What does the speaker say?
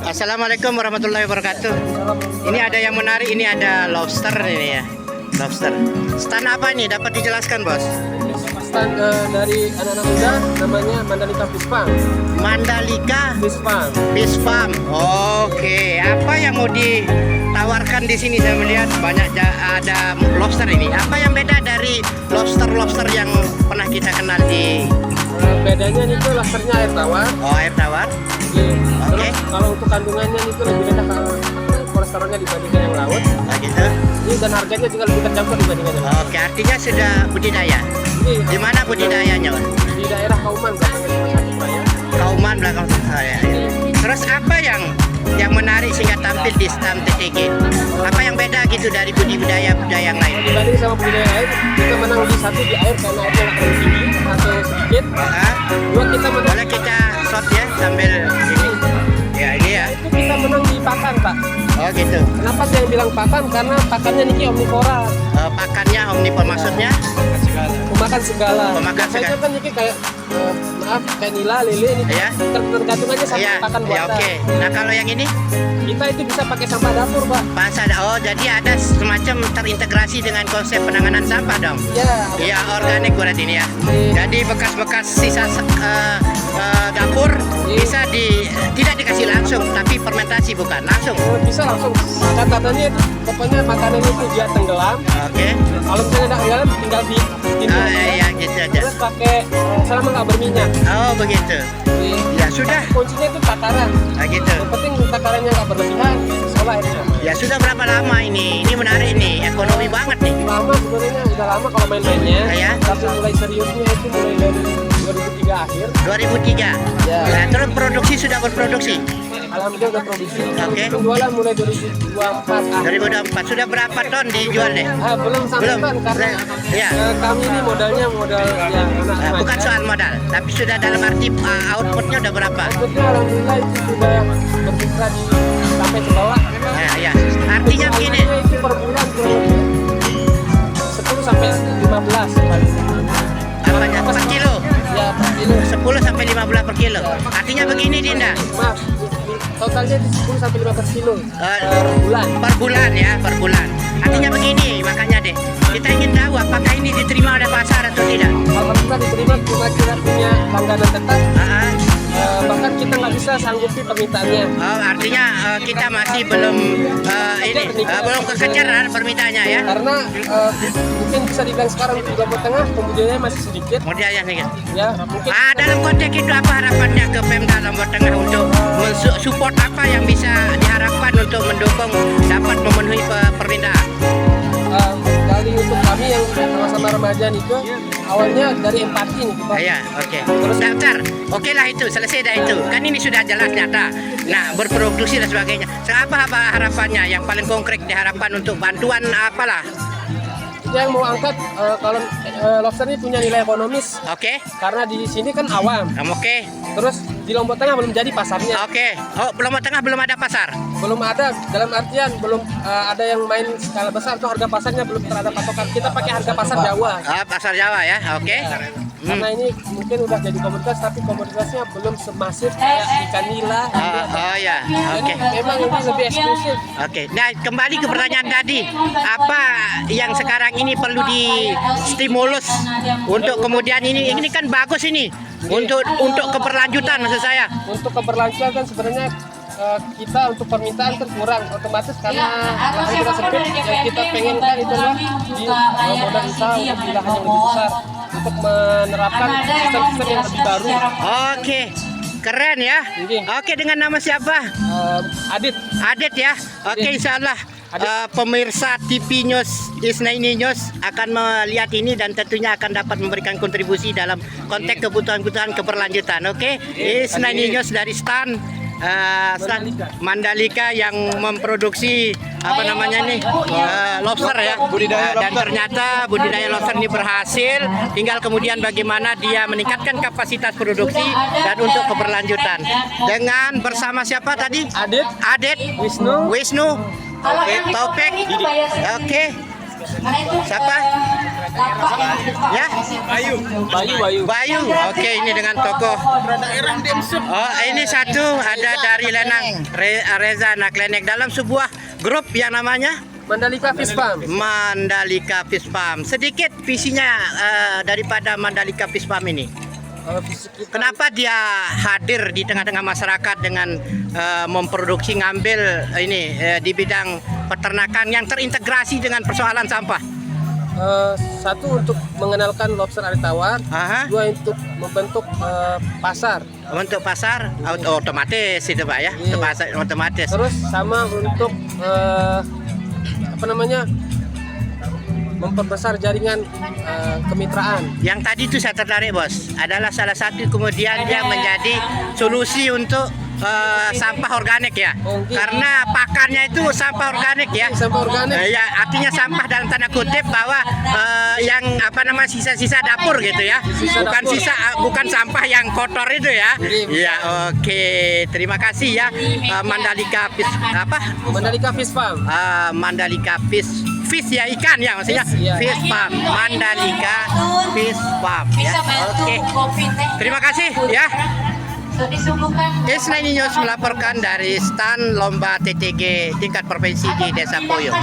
Assalamualaikum warahmatullahi wabarakatuh. Ini ada yang menarik, ini ada lobster ini ya. Lobster. Stand apa ini? Dapat dijelaskan, Bos? Stand dari anak-anak muda namanya Mandalika Fish Farm. Mandalika Fish Farm. Fish Farm. Oke, apa yang mau ditawarkan di sini? Saya melihat banyak ada lobster ini. Apa yang beda dari lobster-lobster yang pernah kita kenal di Bedanya itu lobsternya air tawar. Oh, air tawar. Terus kalau untuk kandungannya itu lebih rendah kolesterolnya dibandingkan yang laut. Oh, gitu. Ini dan harganya juga lebih terjangkau dibandingkan yang laut. Oke, artinya sudah budidaya. Di mana budidayanya, Bos? Di daerah Kauman, Kauman belakang saya. Terus apa yang menarik sehingga tampil di stand TTG? Apa yang beda gitu dari budidaya yang lain? Dibanding sama budidaya air, kita menang di satu di air karena airnya nggak terlalu tinggi atau sedikit. Dua, kita menang. Boleh kita shot ya sambil ini. Ya ini ya. Itu kita menang di pakan, Pak. Oh gitu. Kenapa saya bilang pakan? Karena pakannya niki omnivora. Pakannya omnivora maksudnya? Pemakan segala. Pemakan segala. Itu kan niki kayak maaf kayak nila, lele ini. Ya. Tergantung aja sama Ya. pakan Ya buatan. oke. Nah kalau yang ini? Kita itu bisa pakai sampah dapur, Pak. Oh jadi ada semacam terintegrasi dengan konsep penanganan sampah dong? Ya. Ya organik berarti ini ya. Jadi bekas-bekas sisa dapur bisa tidak dikasih langsung, tapi fermentasi bukan langsung. Bisa langsung. Catatannya itu pokoknya makanan itu dia tenggelam. Oke. Kalau misalnya tidak tenggelam, tinggal di Ya gitu aja. terus pakai selama nggak berminyak. Oh begitu. Ya sudah. Kuncinya itu takaran. Nah, gitu. Yang penting takarannya nggak berlebihan, soalnya airnya. Ya sudah berapa lama ini? Ini menarik nih, ekonomi banget nih. Lama sebenarnya, udah lama kalau main-mainnya. Ya. Tapi mulai seriusnya itu mulai dari 2003 akhir. 2003. Ya. Nah, terus produksi sudah berproduksi. Alhamdulillah udah produksi. Oke. Penjualan mulai 2024 akhir. 2024 sudah berapa ton dijual deh? Belum sampai Belum. kan karena Ya. kami ini modalnya modal yang anak Nah, bukan remaja. soal modal, tapi sudah dalam arti outputnya udah berapa? Outputnya alhamdulillah itu sudah berkisar di sampai ke bawah. Ya. Artinya begini. Alhamdulillah itu per bulan kurang lebih 10 sampai 15 paling. Apanya? Per kilo? Ya per kilo. 10 sampai 15 per kilo. Artinya begini Dinda. Maaf, totalnya di 10 sampai 15 kilo Eh, per bulan. Per bulan ya, per bulan. Artinya begini, makanya deh. Kita ingin tahu apakah ini diterima oleh pasar atau tidak. Alhamdulillah diterima, cuma kita punya langganan tetap. Ah, Bahkan kita nggak bisa sanggupi permintaannya. oh, artinya kita masih belum belum kekejar permintaannya ya. Karena mungkin bisa dibilang sekarang di Lombok Tengah pembudidayannya masih sedikit. Kemudian ya nih. Ya mungkin Dalam konteks itu apa harapannya ke Pemda Lombok Tengah untuk support apa yang bisa diharapkan untuk mendukung dapat memenuhi permintaan? dari untuk kami yang sama-sama remaja itu awalnya dari empati nih Pak. Iya, oke. Terus daftar. Oke lah itu, selesai dah itu. Kan ini sudah jelas nyata. Nah, berproduksi dan sebagainya. Apa harapannya yang paling konkret diharapkan untuk bantuan apalah? Yang mau angkat kalau lobster ini punya nilai ekonomis Oke. karena di sini kan awam. Oke. Terus di Lombok Tengah belum jadi pasarnya. Oke. Oh, Lombok Tengah belum ada pasar. Belum ada dalam artian belum ada yang main skala besar atau harga pasarnya belum terhadap patokan. Kita pakai harga pasar Jawa. Pasar Jawa ya. Oke. Karena ini mungkin udah jadi komoditas tapi komoditasnya belum semasif kayak ikan nila. Oh ya. Oke. Memang ini lebih eksklusif. Oke. Nah, kembali ke pertanyaan tadi. Apa yang sekarang ini perlu di stimulus untuk kemudian ini kan bagus ini untuk keberlanjutan maksud saya. Untuk keberlanjutan kan sebenarnya kita untuk permintaan kan kurang otomatis karena lahan kita sempit yang kita pengen kan itu adalah di modal usaha untuk di lahan yang lebih besar untuk menerapkan sistem-sistem yang lebih baru. Oke. Keren ya. Oke, dengan nama siapa? Adit. Adit ya. Oke, insyaallah pemirsa TV News Isnaini News akan melihat ini dan tentunya akan dapat memberikan kontribusi dalam konteks kebutuhan-kebutuhan keberlanjutan. Oke, Isnaini News dari stand Mandalika yang memproduksi apa namanya nih lobster ya, dan ternyata budidaya lobster ini berhasil. Tinggal kemudian bagaimana dia meningkatkan kapasitas produksi dan untuk keberlanjutan. Dengan bersama siapa tadi? Adit. Wisnu. Oke, Taufik. Oke. Siapa? Ya? Bayu. Oke, ini dengan tokoh. Oh, ini satu ada dari Lenang, Reza Naklenek dalam sebuah grup yang namanya Mandalika Fish Farm. Mandalika Fish Farm. Sedikit visinya daripada Mandalika Fish Farm ini. Visi kita Kenapa dia hadir di tengah-tengah masyarakat dengan memproduksi ngambil ini di bidang peternakan yang terintegrasi dengan persoalan sampah? satu untuk mengenalkan lobster air tawar, Aha. dua untuk membentuk pasar, Untuk pasar otomatis itu Pak ya, Iya. untuk pasar otomatis. terus sama untuk memperbesar jaringan kemitraan. Yang tadi itu saya tertarik bos, adalah salah satu kemudian dia menjadi solusi untuk sampah organik ya, Oke. karena pakannya itu sampah organik ya. Sampah organik. Ya artinya sampah dalam tanda kutip bahwa yang sisa-sisa dapur gitu ya, Sisa bukan dapur. bukan sampah yang kotor itu ya. Iya. Ya oke, terima kasih ya Mandalika Fish Mandalika Fish Farm. Mandalika Fish ya ikan ya maksudnya Fish, iya. Fish Farm Mandalika Fish Farm ya. Oke. Terima kasih ya. Isna News melaporkan dari stand lomba TTG tingkat provinsi di Desa Poyo.